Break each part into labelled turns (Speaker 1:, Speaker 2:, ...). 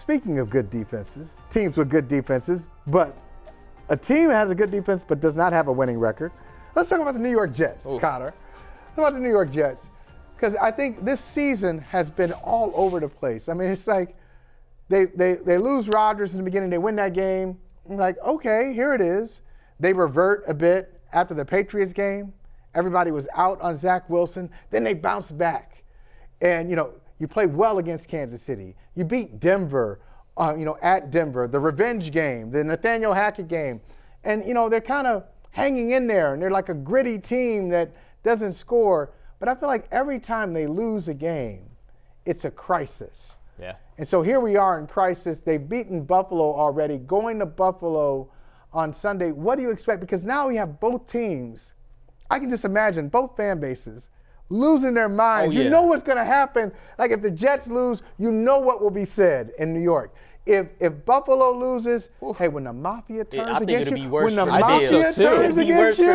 Speaker 1: speaking of good defenses, teams with good defenses, but a team has a good defense but does not have a winning record. Let's talk about the New York Jets, Connor. How about the New York Jets? Because I think this season has been all over the place. I mean, it's like they lose Rodgers in the beginning, they win that game. I'm like, okay, here it is. They revert a bit after the Patriots game. Everybody was out on Zach Wilson. Then they bounced back. And, you play well against Kansas City. You beat Denver, at Denver, the revenge game, the Nathaniel Hackett game. And, they're kind of hanging in there, and they're like a gritty team that doesn't score. But I feel like every time they lose a game, it's a crisis.
Speaker 2: Yeah.
Speaker 1: And so here we are in crisis. They've beaten Buffalo already, going to Buffalo on Sunday. What do you expect? Because now we have both teams. I can just imagine both fan bases losing their minds. You know what's going to happen. Like if the Jets lose, you know what will be said in New York. If Buffalo loses, hey, when the Mafia turns against you, when the Mafia turns against you,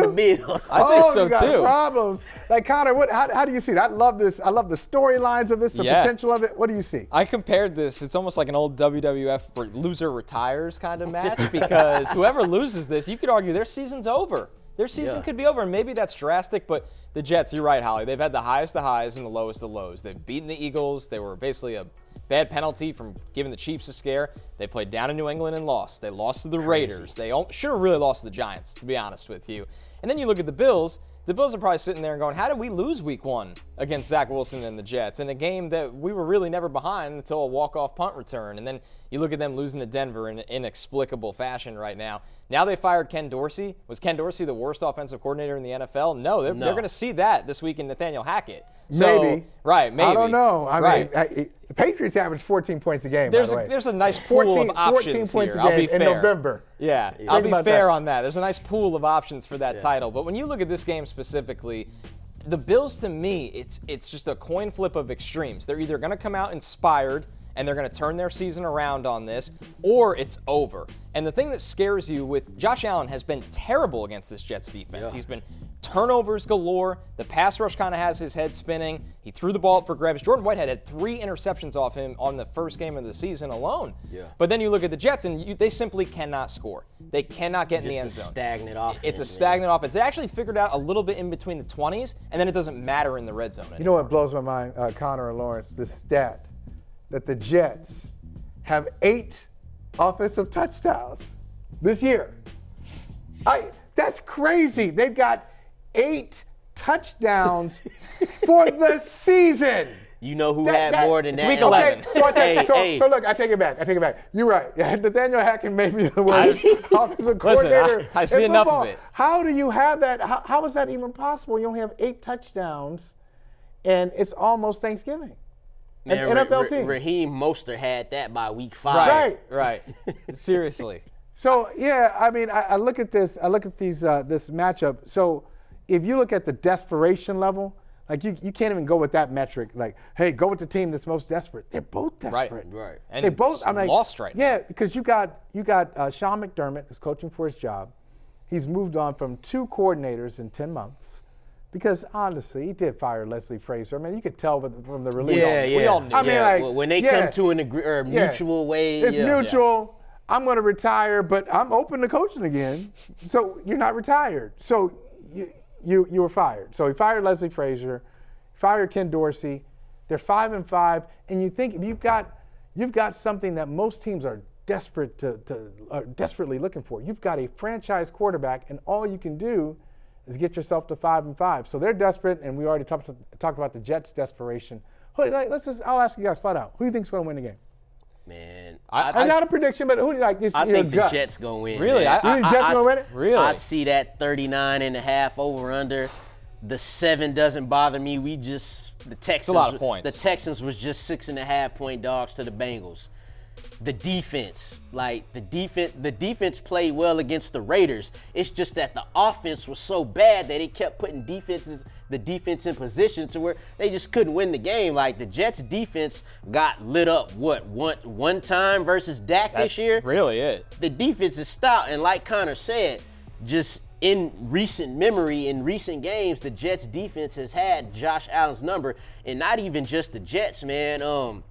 Speaker 2: I think so
Speaker 1: you got
Speaker 2: too.
Speaker 1: Problems. Like Connor, how do you see it? I love this. I love the storylines of this, the potential of it. What do you see?
Speaker 2: I compared this. It's almost like an old WWF loser retires kind of match because whoever loses this, you could argue their season's over. Their season could be over, and maybe that's drastic, but the Jets, you're right, Holly. They've had the highest of highs and the lowest of lows. They've beaten the Eagles. They were basically a bad penalty from giving the Chiefs a scare. They played down in New England and lost. They lost to the Raiders. They should have really lost to the Giants, to be honest with you. And then you look at the Bills. The Bills are probably sitting there and going, how did we lose week 1 against Zach Wilson and the Jets in a game that we were really never behind until a walk-off punt return? And then you look at them losing to Denver in inexplicable fashion right now. Now they fired Ken Dorsey. Was Ken Dorsey the worst offensive coordinator in the NFL? No, they're going to see that this week in Nathaniel Hackett. So,
Speaker 1: maybe.
Speaker 2: Right, maybe.
Speaker 1: I don't know.
Speaker 2: Right.
Speaker 1: The Patriots average 14 points a game,
Speaker 2: there's
Speaker 1: by the way.
Speaker 2: There's a nice pool of options
Speaker 1: 14 points
Speaker 2: here.
Speaker 1: a game
Speaker 2: I'll be fair.
Speaker 1: in November.
Speaker 2: Yeah, I'll be fair on that. There's a nice pool of options for that title. But when you look at this game specifically, the Bills, to me, it's just a coin flip of extremes. They're either going to come out inspired and they're going to turn their season around on this, or it's over. And the thing that scares you with Josh Allen has been terrible against this Jets defense. He's been turnovers galore. The pass rush kind of has his head spinning. He threw the ball up for grabs. Jordan Whitehead had 3 interceptions off him on the first game of the season alone. Yeah. But then you look at the Jets, and they simply cannot score. They cannot get in the end zone.
Speaker 3: It's a stagnant offense.
Speaker 2: It's a stagnant offense. They actually figured out a little bit in between the 20s, and then it doesn't matter in the red zone anymore.
Speaker 1: You know what blows my mind, Connor and Lawrence? The stat that the Jets have 8 offensive touchdowns this year. That's crazy. They've got 8 touchdowns for the season.
Speaker 3: You know who had more than that?
Speaker 2: Week 11.
Speaker 1: Okay, so look, I take it back. You're right. Nathaniel Hackett may be the worst offensive coordinator.
Speaker 2: Listen, I see enough of it.
Speaker 1: How do you have that? How is that even possible? You only have 8 touchdowns, and it's almost Thanksgiving.
Speaker 3: Man,
Speaker 1: NFL team.
Speaker 3: Raheem Mostert had that by week 5.
Speaker 2: Right. Seriously.
Speaker 1: So yeah, I mean, I look at this. I look at these this matchup. So if you look at the desperation level, like you can't even go with that metric. Like, hey, go with the team that's most desperate. They're both desperate.
Speaker 3: Right.
Speaker 2: And
Speaker 1: they both. I'm like,
Speaker 2: lost right now.
Speaker 1: Yeah, because you got Sean McDermott who's coaching for his job. He's moved on from 2 coordinators in 10 months. Because honestly, he did fire Leslie Frazier. I mean, you could tell from the release.
Speaker 3: We
Speaker 2: all knew.
Speaker 1: I mean, like,
Speaker 3: when they come to a mutual way.
Speaker 1: It's mutual. I'm going to retire, but I'm open to coaching again. So you're not retired. So you were fired. So he fired Leslie Frazier, fired Ken Dorsey. They're 5-5, and you think if you've got something that most teams are desperately looking for. You've got a franchise quarterback, and all you can do is get yourself to 5-5. So they're desperate, and we already talked about the Jets' desperation. I'll ask you guys flat out. Who do you think's going to win the game?
Speaker 3: Man,
Speaker 1: I'm not a prediction, but who do you like?
Speaker 3: I think the Jets going to win.
Speaker 2: Really?
Speaker 1: You think the Jets going to win it?
Speaker 2: Really?
Speaker 3: I see that 39.5 over/under. The 7 doesn't bother me. The Texans.
Speaker 2: a lot of points.
Speaker 3: The Texans was just 6.5-point dogs to the Bengals. The defense played well against the Raiders. It's just that the offense was so bad that it kept putting the defense in position to where they just couldn't win the game. Like the Jets defense got lit up one time versus Dak this year.
Speaker 2: Really it.
Speaker 3: The defense is stout, and like Connor said, just in recent memory, in recent games, the Jets defense has had Josh Allen's number, and not even just the Jets, man.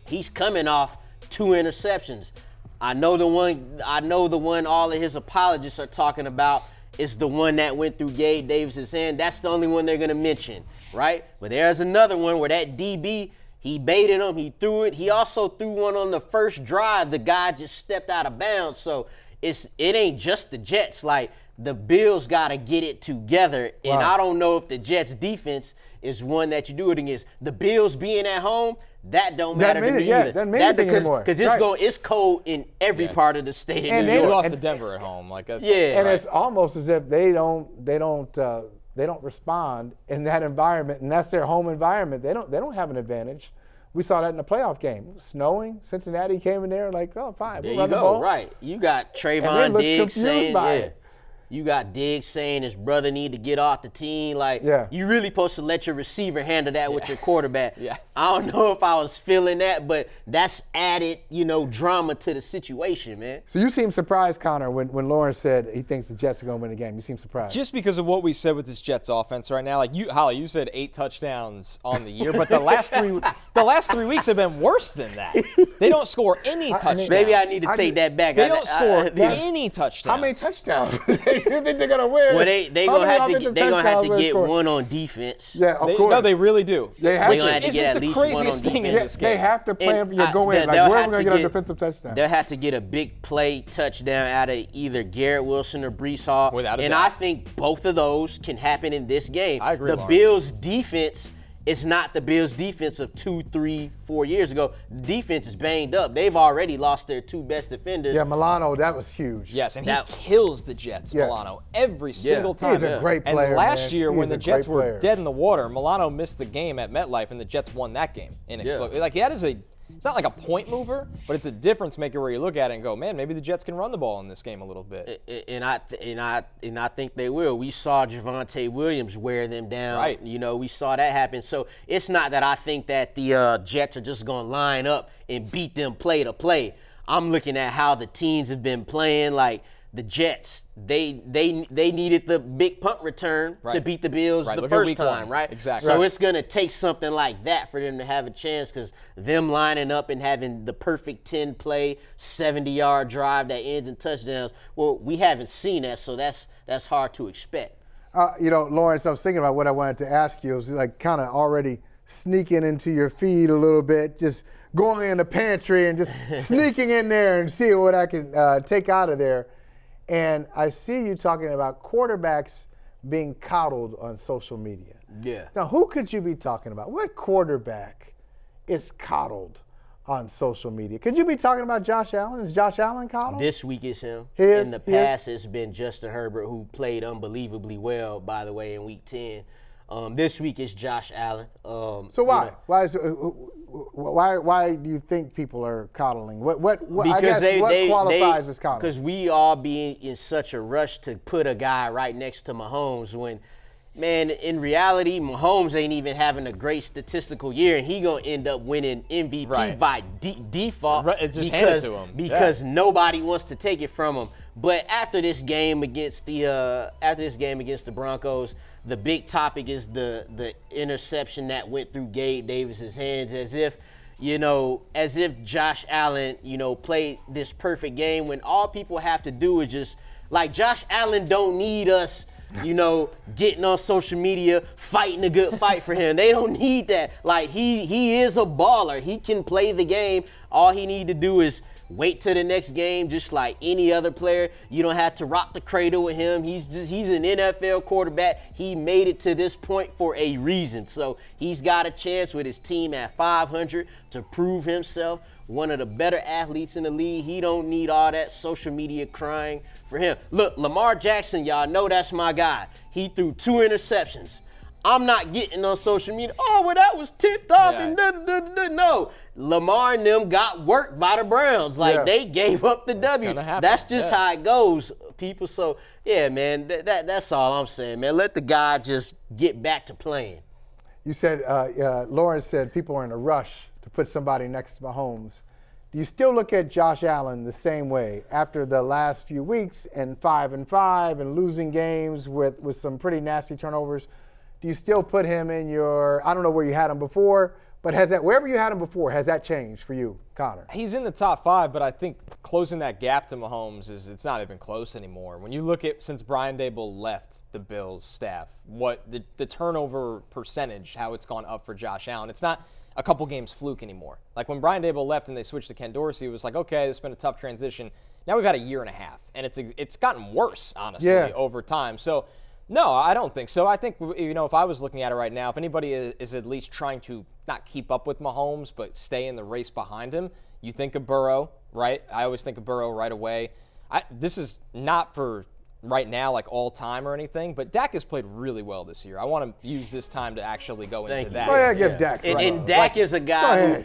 Speaker 3: He's coming off 2 interceptions. I know the one all of his apologists are talking about is the one that went through Gabe Davis's hand. That's the only one they're gonna mention, right? But there's another one where that DB, he baited him, he threw it. He also threw one on the first drive. The guy just stepped out of bounds. So it ain't just the Jets. Like, the Bills got to get it together. And I don't know if the Jets defense is one that you do it against. The Bills being at home, that don't matter to me either.
Speaker 1: Doesn't mean anything anymore.
Speaker 3: Because it's cold in every part of the state of New York.
Speaker 2: They lost to Denver at home. Like, that's
Speaker 1: and it's almost as if they don't respond in that environment, and that's their home environment. They don't have an advantage. We saw that in the playoff game. It was snowing. Cincinnati came in there like, oh, fine,
Speaker 3: there
Speaker 1: we'll run
Speaker 3: you
Speaker 1: the
Speaker 3: go.
Speaker 1: ball.
Speaker 3: Right. You got Trayvon
Speaker 1: and they looked
Speaker 3: Diggs
Speaker 1: confused
Speaker 3: saying,
Speaker 1: by it.
Speaker 3: You got Diggs saying his brother need to get off the team. Like, you really supposed to let your receiver handle that with your quarterback.
Speaker 2: Yes.
Speaker 3: I don't know if I was feeling that, but that's added, drama to the situation, man.
Speaker 1: So you seem surprised, Connor, when Lawrence said he thinks the Jets are going to win the game. You seem surprised.
Speaker 2: Just because of what we said with this Jets offense right now. Like, Holly, you said 8 touchdowns on the year, but the last 3 weeks have been worse than that. They don't score any touchdowns.
Speaker 3: Maybe I need to take that back.
Speaker 2: They don't score any touchdowns.
Speaker 1: How many touchdowns? You think they're going to win?
Speaker 3: Well, they gonna have to get one on defense.
Speaker 1: Yeah, of course.
Speaker 2: No, they really do.
Speaker 1: They have
Speaker 3: to
Speaker 2: Isn't
Speaker 3: get at
Speaker 2: the
Speaker 3: least one on
Speaker 2: craziest thing in
Speaker 3: defense.
Speaker 2: this game?
Speaker 1: They have to plan for you to go in. Like, where are we going to get a defensive touchdown?
Speaker 3: They'll have to get a big play touchdown out of either Garrett Wilson or Breece Hall.
Speaker 2: Without a
Speaker 3: and
Speaker 2: doubt.
Speaker 3: I think both of those can happen in this game.
Speaker 2: I agree,
Speaker 3: The
Speaker 2: Lawrence.
Speaker 3: Bills' defense is not the Bills' defense of 2, 3, 4 years ago. The defense is banged up. They've already lost their 2 best defenders.
Speaker 1: Yeah, Milano, that was huge.
Speaker 2: Yes, and he kills the Jets, Milano, every single time.
Speaker 1: He's a great player,
Speaker 2: And last
Speaker 1: man.
Speaker 2: year,
Speaker 1: He's
Speaker 2: when the
Speaker 1: a
Speaker 2: Jets
Speaker 1: great
Speaker 2: were
Speaker 1: player.
Speaker 2: dead in the water, Milano missed the game at MetLife, and the Jets won that game inexplicably. Like, that is it's not like a point mover, but it's a difference maker where you look at it and go, man, maybe the Jets can run the ball in this game a little bit.
Speaker 3: And I think they will. We saw Javonte Williams wear them down.
Speaker 2: Right.
Speaker 3: We saw that happen. So it's not that I think that the Jets are just going to line up and beat them play to play. I'm looking at how the teams have been playing. Like, the Jets, they needed the big punt return to beat the Bills the
Speaker 2: Look at
Speaker 3: first
Speaker 2: week
Speaker 3: time,
Speaker 2: 1.
Speaker 3: right?
Speaker 2: Exactly.
Speaker 3: So it's going to take something like that for them to have a chance, because them lining up and having the perfect 10-play, 70-yard drive that ends in touchdowns, well, we haven't seen that, so that's hard to expect.
Speaker 1: Lawrence, I was thinking about what I wanted to ask you. It was like kind of already sneaking into your feed a little bit, just going in the pantry and just sneaking in there and seeing what I can take out of there. And I see you talking about quarterbacks being coddled on social media.
Speaker 3: Yeah.
Speaker 1: Now, who could you be talking about? What quarterback is coddled on social media? Could you be talking about Josh Allen? Is Josh Allen coddled?
Speaker 3: This week is him.
Speaker 1: In
Speaker 3: the past, it's been Justin Herbert, who played unbelievably well, by the way, in Week 10. This week is Josh Allen.
Speaker 1: So why? Why do you think people are coddling? What qualifies as coddling?
Speaker 3: Because we all be in such a rush to put a guy right next to Mahomes when, man, in reality, Mahomes ain't even having a great statistical year, and he gonna end up winning MVP by default
Speaker 2: Just hand it to him.
Speaker 3: because nobody wants to take it from him. But after this game against the Broncos, the big topic is the interception that went through Gabe Davis's hands, as if Josh Allen, played this perfect game when all people have to do is just, like, Josh Allen don't need us, getting on social media, fighting a good fight for him. They don't need that. Like, he is a baller. He can play the game. All he need to do is wait till the next game, just like any other player. You don't have to rock the cradle with him. He's an NFL quarterback. He made it to this point for a reason. So he's got a chance with his team at 500 to prove himself one of the better athletes in the league. He don't need all that social media crying for him. Look, Lamar Jackson, y'all know that's my guy. He threw 2 interceptions. I'm not getting on social media, oh, well, that was tipped off and no. Lamar and them got worked by the Browns. Like, they gave up the W. That's just how it goes, people. So, yeah, man, that's all I'm saying, man. Let the guy just get back to playing.
Speaker 1: You said, Lawrence said people are in a rush to put somebody next to Mahomes. Do you still look at Josh Allen the same way after the last few weeks and 5-5 and losing games with some pretty nasty turnovers? Do you still put him in your, I don't know where you had him before, But has that, wherever you had him before, has that changed for you, Connor?
Speaker 2: He's in the top 5, but I think closing that gap to Mahomes it's not even close anymore. When you look at since Brian Daboll left the Bills staff, what the turnover percentage, how it's gone up for Josh Allen, it's not a couple games fluke anymore. Like when Brian Daboll left and they switched to Ken Dorsey, it was like, okay, it's been a tough transition. Now we've had a year and a half, and it's gotten worse, honestly, over time. So, no, I don't think so. I think, if I was looking at it right now, if anybody is at least trying to not keep up with Mahomes but stay in the race behind him, you think of Burrow, right? I always think of Burrow right away. This is not for right now, like all time or anything, but Dak has played really well this year. I want to use this time to actually go into that.
Speaker 1: Go ahead, give Dak.
Speaker 3: And Dak is a guy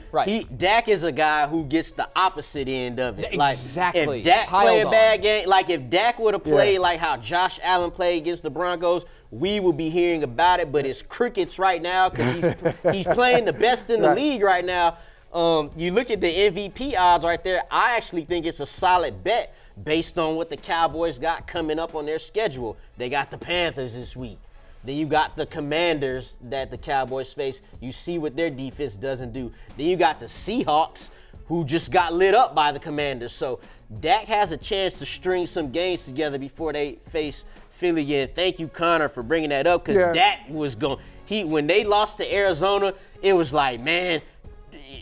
Speaker 3: Dak is a guy who gets the opposite end of it.
Speaker 2: Exactly.
Speaker 3: Like, if Dak play a bad game, like if Dak would have played like how Josh Allen played against the Broncos, we would be hearing about it, but it's crickets right now because he's playing the best in the league right now. You look at the MVP odds right there, I actually think it's a solid bet based on what the Cowboys got coming up on their schedule. They got the Panthers this week. Then you got the Commanders that the Cowboys face. You see what their defense doesn't do. Then you got the Seahawks, who just got lit up by the Commanders. So Dak has a chance to string some games together before they face Philly again. Thank you, Connor, for bringing that up, because Dak was going. When they lost to Arizona, it was like, man,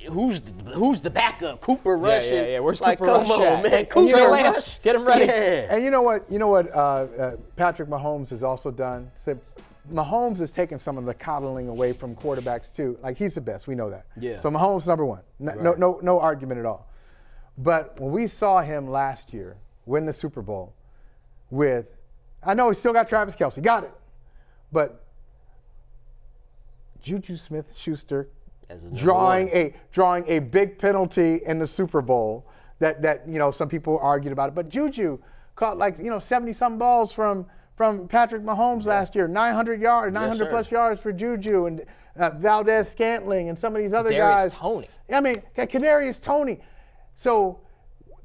Speaker 3: who's the backup? Cooper Rush.
Speaker 2: Yeah. Where's
Speaker 3: like,
Speaker 2: Cooper Rush?
Speaker 3: Come on, man.
Speaker 2: Cooper Lance, get him ready.
Speaker 3: Yeah.
Speaker 1: And you know what? Patrick Mahomes has also done. So Mahomes is taking some of the coddling away from quarterbacks too. Like, he's the best. We know that.
Speaker 3: Yeah.
Speaker 1: So Mahomes number one. No argument at all. But when we saw him last year win the Super Bowl with, I know he still got Travis Kelce, got it, but Juju Smith-Schuster drawing a big penalty in the Super Bowl that some people argued about it, but Juju caught 70-something balls from Patrick Mahomes last year, 900 yards, 900 plus yards for Juju, and Valdez Scantling and some of these other guys.
Speaker 2: Toney.
Speaker 1: I mean, Kadarius Toney. So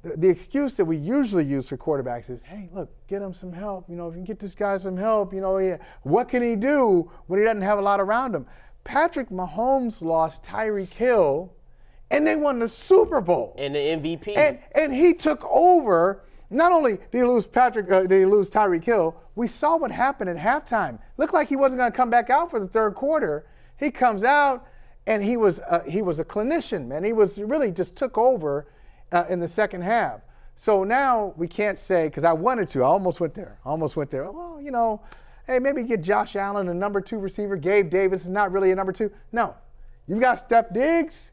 Speaker 1: the excuse that we usually use for quarterbacks is, hey, look, get him some help. If you can get this guy some help, what can he do when he doesn't have a lot around him? Patrick Mahomes lost Tyreek Hill, and they won the Super Bowl.
Speaker 3: And the MVP.
Speaker 1: And he took over. Not only did he lose Tyreek Hill, we saw what happened at halftime. Looked like he wasn't going to come back out for the third quarter. He comes out, and he was a clinician, man. He was really just took over in the second half. So now we can't say, because I wanted to. I almost went there. Well, hey, maybe get Josh Allen, a number 2 receiver. Gabe Davis is not really a number 2. No. You've got Steph Diggs.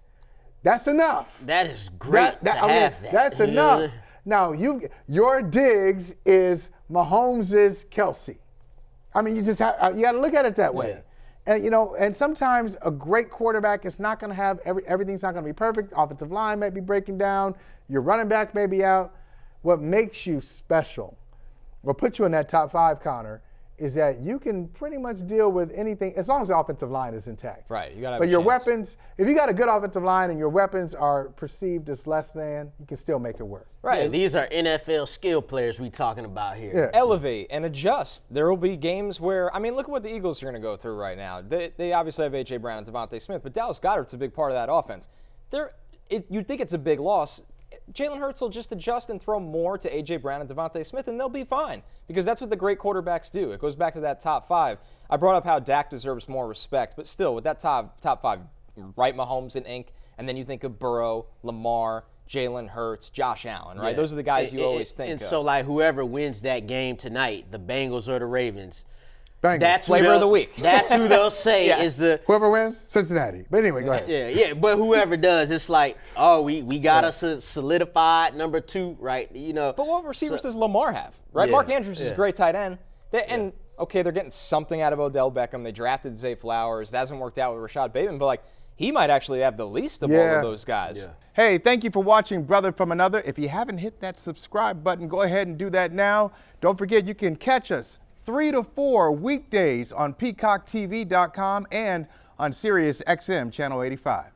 Speaker 1: That's enough.
Speaker 3: That is great to have that.
Speaker 1: That's enough. Now, your Diggs is Mahomes' Kelce. I mean, you got to look at it that way. Yeah. And sometimes a great quarterback is not going to have everything's not going to be perfect. Offensive line may be breaking down. Your running back may be out. What makes you special, or put you in that top 5, Connor, is that you can pretty much deal with anything as long as the offensive line is intact.
Speaker 2: Right. You got to have
Speaker 1: But
Speaker 2: a
Speaker 1: your
Speaker 2: chance.
Speaker 1: weapons, if you got a good offensive line and your weapons are perceived as less than, you can still make it work.
Speaker 2: Right.
Speaker 3: Yeah, these are NFL skill players we talking about here.
Speaker 1: Yeah.
Speaker 2: Elevate and adjust. There will be games where, look at what the Eagles are going to go through right now. They obviously have A.J. Brown and Devontae Smith, but Dallas Goedert's a big part of that offense. You'd think it's a big loss. Jalen Hurts will just adjust and throw more to A.J. Brown and Devontae Smith, and they'll be fine, because that's what the great quarterbacks do. It goes back to that top 5. I brought up how Dak deserves more respect, but still, with that top 5, right, Mahomes and Inc., and then you think of Burrow, Lamar, Jalen Hurts, Josh Allen, right?
Speaker 3: Yeah.
Speaker 2: Those are the guys you always think of.
Speaker 3: And so, whoever wins that game tonight, the Bengals or the Ravens,
Speaker 1: Bengals.
Speaker 3: that's
Speaker 2: Flavor of the week.
Speaker 3: That's who they'll say is the.
Speaker 1: Whoever wins, Cincinnati. But anyway, go ahead.
Speaker 3: Yeah. But whoever does, it's like, we got us a solidified number 2, right?
Speaker 2: But what receivers does Lamar have, right?
Speaker 3: Yeah,
Speaker 2: Mark Andrews is a great tight end. And, okay, they're getting something out of Odell Beckham. They drafted Zay Flowers. It hasn't worked out with Rashad Bateman, but, he might actually have the least of all of those guys.
Speaker 1: Yeah. Hey, thank you for watching Brother from Another. If you haven't hit that subscribe button, go ahead and do that now. Don't forget, you can catch us 3 to 4 weekdays on PeacockTV.com and on Sirius XM Channel 85.